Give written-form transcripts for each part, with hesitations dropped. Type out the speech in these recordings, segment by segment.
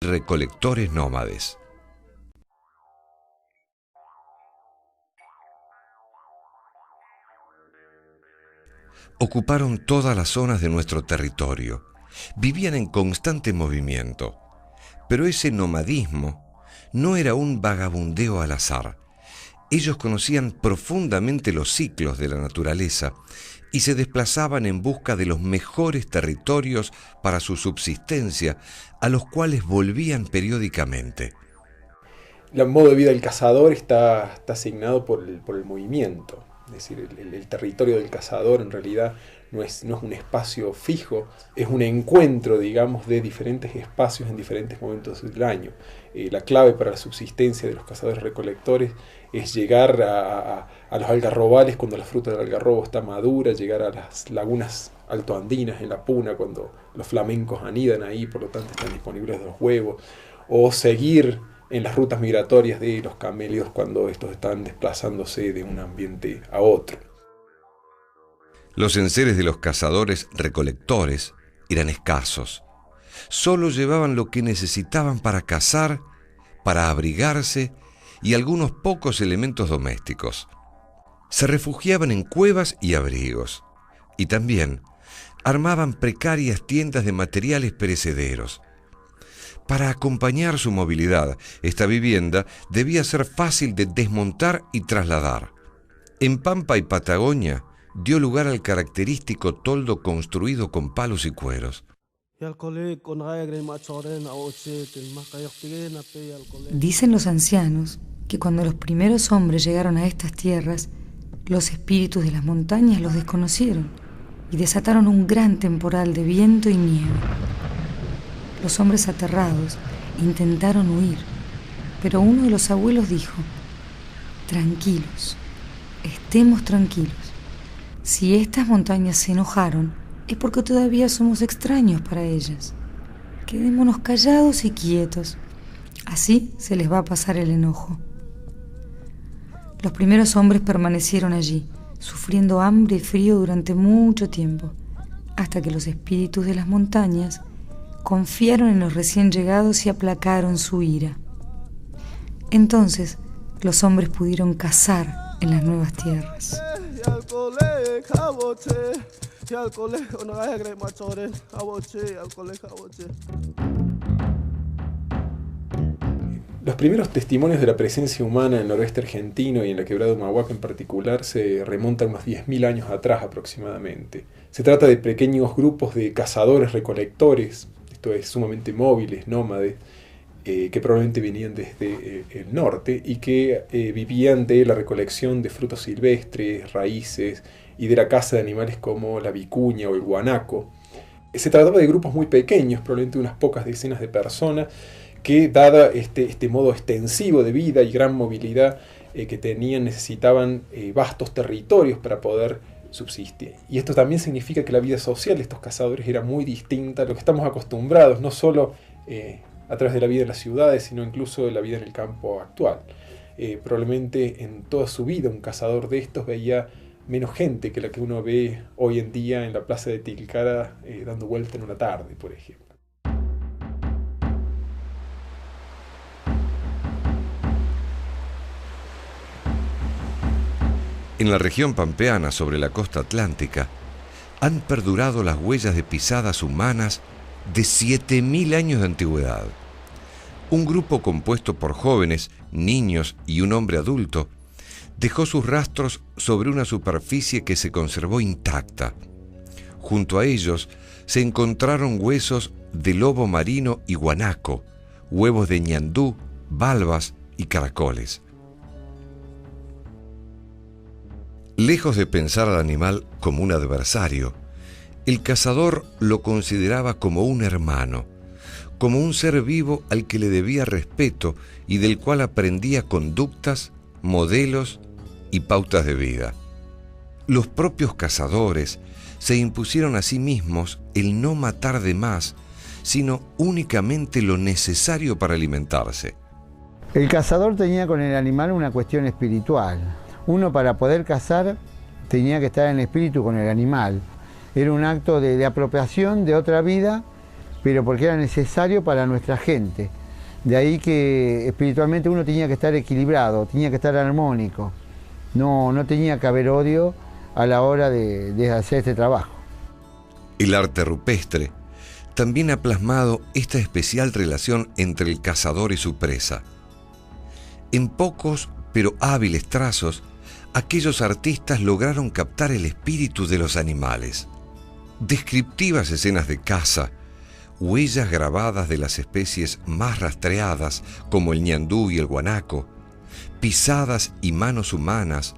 recolectores nómades. Ocuparon todas las zonas de nuestro territorio. Vivían en constante movimiento. Pero ese nomadismo no era un vagabundeo al azar. Ellos conocían profundamente los ciclos de la naturaleza y se desplazaban en busca de los mejores territorios para su subsistencia, a los cuales volvían periódicamente. El modo de vida del cazador está asignado por el movimiento. Es decir, el territorio del cazador en realidad no es un espacio fijo, es un encuentro, digamos, de diferentes espacios en diferentes momentos del año. La clave para la subsistencia de los cazadores recolectores es llegar a los algarrobales cuando la fruta del algarrobo está madura, llegar a las lagunas altoandinas en la Puna cuando los flamencos anidan ahí, por lo tanto están disponibles los huevos, o seguir en las rutas migratorias de los camélidos cuando estos están desplazándose de un ambiente a otro. Los enseres de los cazadores recolectores eran escasos. Solo llevaban lo que necesitaban para cazar, para abrigarse y algunos pocos elementos domésticos. Se refugiaban en cuevas y abrigos, y también armaban precarias tiendas de materiales perecederos. Para acompañar su movilidad, esta vivienda debía ser fácil de desmontar y trasladar. En Pampa y Patagonia dio lugar al característico toldo construido con palos y cueros. Dicen los ancianos que cuando los primeros hombres llegaron a estas tierras, los espíritus de las montañas los desconocieron y desataron un gran temporal de viento y nieve. Los hombres aterrados intentaron huir, pero uno de los abuelos dijo: tranquilos, estemos tranquilos. Si estas montañas se enojaron, es porque todavía somos extraños para ellas. Quedémonos callados y quietos, así se les va a pasar el enojo. Los primeros hombres permanecieron allí, sufriendo hambre y frío durante mucho tiempo, hasta que los espíritus de las montañas confiaron en los recién llegados y aplacaron su ira. Entonces, los hombres pudieron cazar en las nuevas tierras. Los primeros testimonios de la presencia humana en el noroeste argentino y en la quebrada de Humahuaca en particular se remontan unos 10.000 años atrás aproximadamente. Se trata de pequeños grupos de cazadores recolectores, esto es, sumamente móviles, nómades, que probablemente venían desde el norte y que vivían de la recolección de frutos silvestres, raíces y de la caza de animales como la vicuña o el guanaco. Se trataba de grupos muy pequeños, probablemente unas pocas decenas de personas, que dada este modo extensivo de vida y gran movilidad que tenían, necesitaban vastos territorios para poder subsistir. Y esto también significa que la vida social de estos cazadores era muy distinta a lo que estamos acostumbrados, no solo a través de la vida en las ciudades, sino incluso de la vida en el campo actual. Probablemente en toda su vida un cazador de estos veía menos gente que la que uno ve hoy en día en la plaza de Tilcara dando vuelta en una tarde, por ejemplo. En la región pampeana, sobre la costa atlántica, han perdurado las huellas de pisadas humanas de 7.000 años de antigüedad. Un grupo compuesto por jóvenes, niños y un hombre adulto dejó sus rastros sobre una superficie que se conservó intacta. Junto a ellos se encontraron huesos de lobo marino y guanaco, huevos de ñandú, balbas y caracoles. Lejos de pensar al animal como un adversario, el cazador lo consideraba como un hermano, como un ser vivo al que le debía respeto y del cual aprendía conductas, modelos y pautas de vida. Los propios cazadores se impusieron a sí mismos el no matar de más, sino únicamente lo necesario para alimentarse. El cazador tenía con el animal una cuestión espiritual. Uno, para poder cazar, tenía que estar en espíritu con el animal. Era un acto de apropiación de otra vida pero porque era necesario para nuestra gente. De ahí que espiritualmente uno tenía que estar equilibrado, tenía que estar armónico. No tenía que haber odio a la hora de hacer este trabajo. El arte rupestre también ha plasmado esta especial relación entre el cazador y su presa. En pocos pero hábiles trazos, aquellos artistas lograron captar el espíritu de los animales. Descriptivas escenas de caza, huellas grabadas de las especies más rastreadas, como el ñandú y el guanaco, pisadas y manos humanas,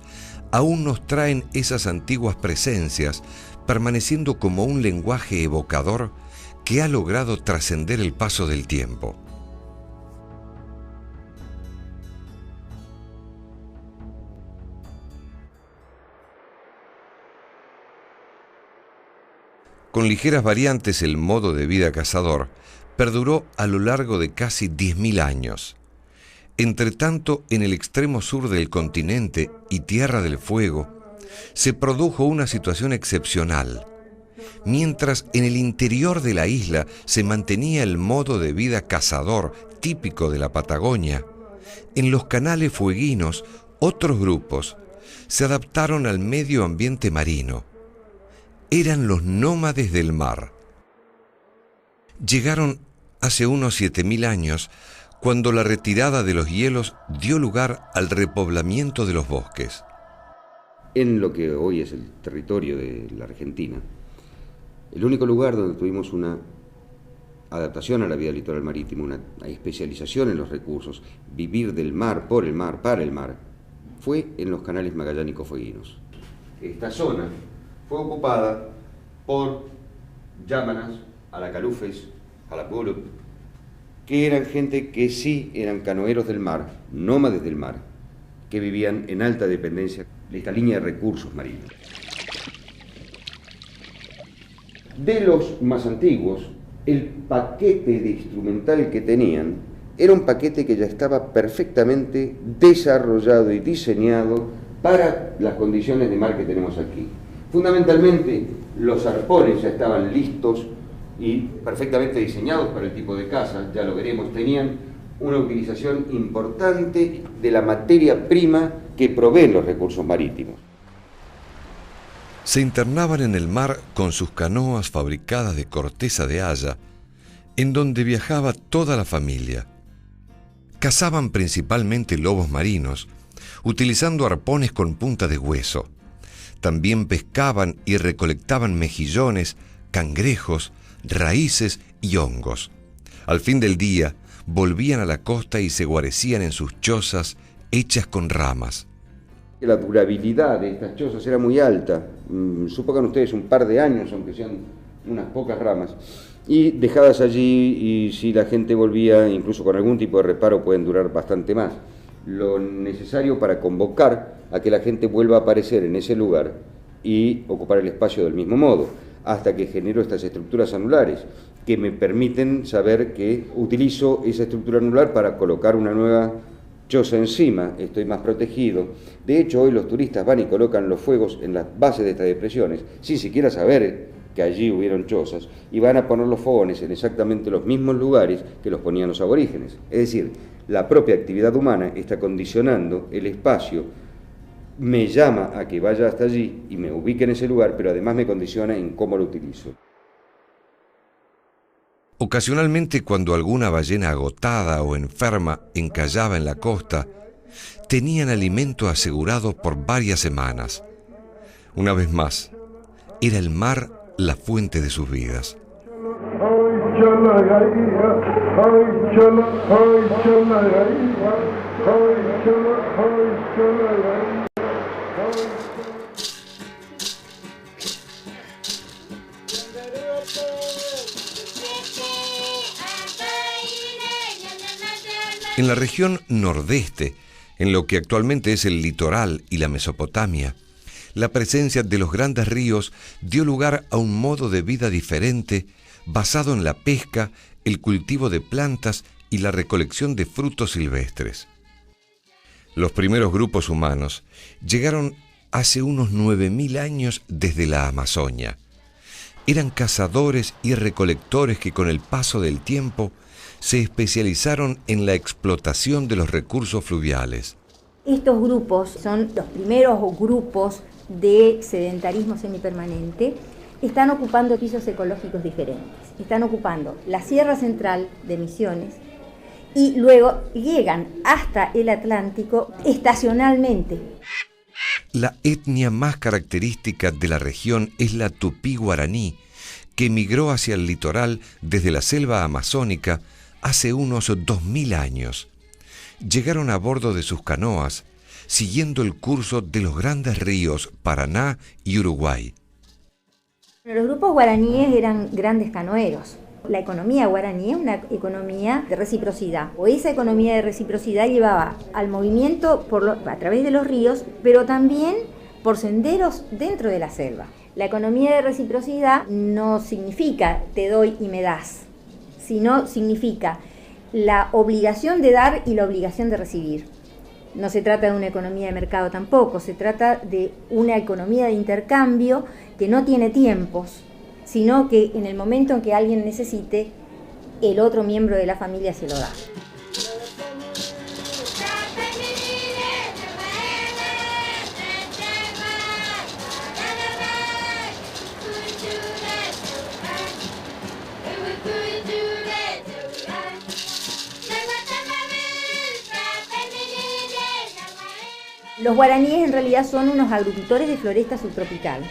aún nos traen esas antiguas presencias, permaneciendo como un lenguaje evocador que ha logrado trascender el paso del tiempo. Con ligeras variantes, el modo de vida cazador perduró a lo largo de casi 10.000 años. Entretanto, en el extremo sur del continente y Tierra del Fuego, se produjo una situación excepcional. Mientras en el interior de la isla se mantenía el modo de vida cazador típico de la Patagonia, en los canales fueguinos otros grupos se adaptaron al medio ambiente marino. Eran los nómades del mar. Llegaron hace unos 7.000 años, cuando la retirada de los hielos dio lugar al repoblamiento de los bosques. En lo que hoy es el territorio de la Argentina, el único lugar donde tuvimos una adaptación a la vida litoral marítima, una especialización en los recursos, vivir del mar, por el mar, para el mar, fue en los canales magallánicos fueguinos. Esta zona fue ocupada por yámanas, alacalufes, jalapulup, que eran gente que sí eran canoeros del mar, nómades del mar, que vivían en alta dependencia de esta línea de recursos marinos. De los más antiguos, el paquete de instrumental que tenían era un paquete que ya estaba perfectamente desarrollado y diseñado para las condiciones de mar que tenemos aquí. Fundamentalmente, los arpones ya estaban listos y perfectamente diseñados para el tipo de caza, ya lo veremos, tenían una utilización importante de la materia prima que proveen los recursos marítimos. Se internaban en el mar con sus canoas fabricadas de corteza de haya, en donde viajaba toda la familia. Cazaban principalmente lobos marinos, utilizando arpones con punta de hueso. También pescaban y recolectaban mejillones, cangrejos, raíces y hongos. Al fin del día, volvían a la costa y se guarecían en sus chozas hechas con ramas. La durabilidad de estas chozas era muy alta, supongan ustedes un par de años, aunque sean unas pocas ramas, y dejadas allí, y si la gente volvía, incluso con algún tipo de reparo, pueden durar bastante más. Lo necesario para convocar a que la gente vuelva a aparecer en ese lugar y ocupar el espacio del mismo modo, hasta que genero estas estructuras anulares, que me permiten saber que utilizo esa estructura anular para colocar una nueva choza encima, estoy más protegido. De hecho, hoy los turistas van y colocan los fuegos en las bases de estas depresiones, sin siquiera saber que allí hubieron chozas, y van a poner los fogones en exactamente los mismos lugares que los ponían los aborígenes. Es decir, la propia actividad humana está condicionando el espacio, me llama a que vaya hasta allí y me ubique en ese lugar, pero además me condiciona en cómo lo utilizo. Ocasionalmente, cuando alguna ballena agotada o enferma encallaba en la costa, tenían alimento asegurado por varias semanas. Una vez más, era el mar la fuente de sus vidas. En la región nordeste, en lo que actualmente es el litoral y la Mesopotamia, la presencia de los grandes ríos dio lugar a un modo de vida diferente basado en la pesca, el cultivo de plantas y la recolección de frutos silvestres. Los primeros grupos humanos llegaron hace unos 9.000 años desde la Amazonia. Eran cazadores y recolectores que con el paso del tiempo se especializaron en la explotación de los recursos fluviales. Estos grupos son los primeros grupos de sedentarismo semipermanente. Están ocupando pisos ecológicos diferentes. Están ocupando la Sierra Central de Misiones y luego llegan hasta el Atlántico estacionalmente. La etnia más característica de la región es la tupí guaraní, que emigró hacia el litoral desde la selva amazónica hace unos 2000 años. Llegaron a bordo de sus canoas, siguiendo el curso de los grandes ríos Paraná y Uruguay. Los grupos guaraníes eran grandes canoeros. La economía guaraní es una economía de reciprocidad. O esa economía de reciprocidad llevaba al movimiento a través de los ríos, pero también por senderos dentro de la selva. La economía de reciprocidad no significa te doy y me das, sino significa la obligación de dar y la obligación de recibir. No se trata de una economía de mercado tampoco, se trata de una economía de intercambio que no tiene tiempos, sino que en el momento en que alguien necesite, el otro miembro de la familia se lo da. Los guaraníes en realidad son unos agricultores de floresta subtropical.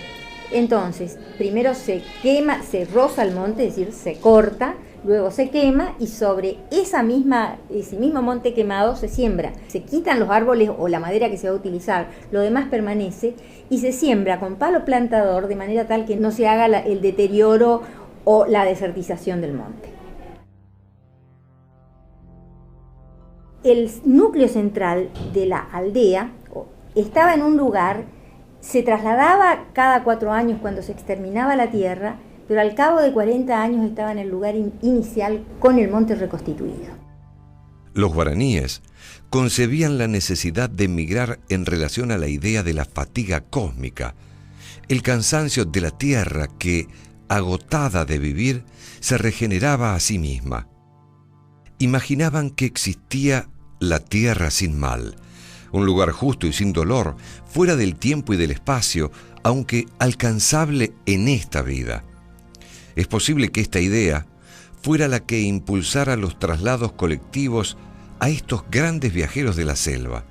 Entonces, primero se quema, se roza el monte, es decir, se corta, luego se quema y sobre ese mismo monte quemado se siembra. Se quitan los árboles o la madera que se va a utilizar, lo demás permanece y se siembra con palo plantador de manera tal que no se haga el deterioro o la desertización del monte. El núcleo central de la aldea estaba en un lugar, se trasladaba cada 4 años cuando se exterminaba la tierra, pero al cabo de 40 años estaba en el lugar inicial con el monte reconstituido. Los guaraníes concebían la necesidad de emigrar en relación a la idea de la fatiga cósmica, el cansancio de la tierra que, agotada de vivir, se regeneraba a sí misma. Imaginaban que existía la tierra sin mal, un lugar justo y sin dolor, fuera del tiempo y del espacio, aunque alcanzable en esta vida. Es posible que esta idea fuera la que impulsara los traslados colectivos a estos grandes viajeros de la selva.